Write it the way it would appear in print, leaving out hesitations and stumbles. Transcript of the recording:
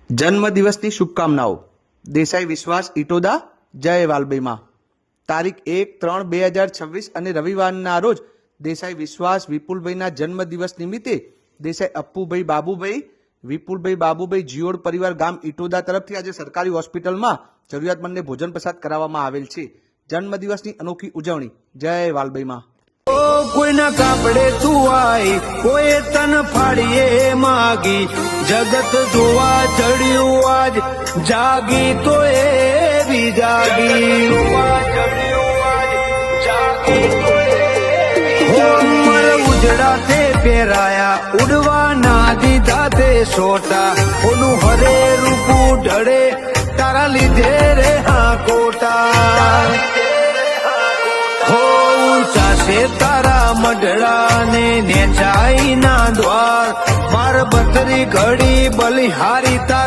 જન્મદિવસની શુભકામનાઓ દેસાઈ વિશ્વાસ ઇટોદા જય વાલબેમાં તારીખ 1-3-2026 અને રવિવારના રોજ દેસાઈ વિશ્વાસ વિપુલભાઈના જન્મદિવસ નિમિત્તે દેસાઈ અપ્પુભાઈ બાબુભાઈ વિપુલભાઈ બાબુભાઈ જીઓડ પરિવાર ગામ ઇટોદા તરફથી આજે સરકારી હોસ્પિટલમાં જરૂરિયાતમંદને ભોજન પ્રસાદ કરાવવામાં આવેલ છે। જન્મદિવસની અનોખી ઉજવણી જય વાલબેમાં। કોઈના કાપડે તું આઈ કોઈ તન ફાડીએ માગી જગત જોવા ચડ્યું આજ જાગી તો એવી જાગી ઉજડા તે પહેરાયા ઉડવા ના દીધા તે સોટા ઓનું હરે રૂપું ઢળે તારા લીધે રે હા કોટા ચાશે તારા મઢડા ને નેચાઈ ના દ્વાર માર બતરી ઘડી બલિહારી તાર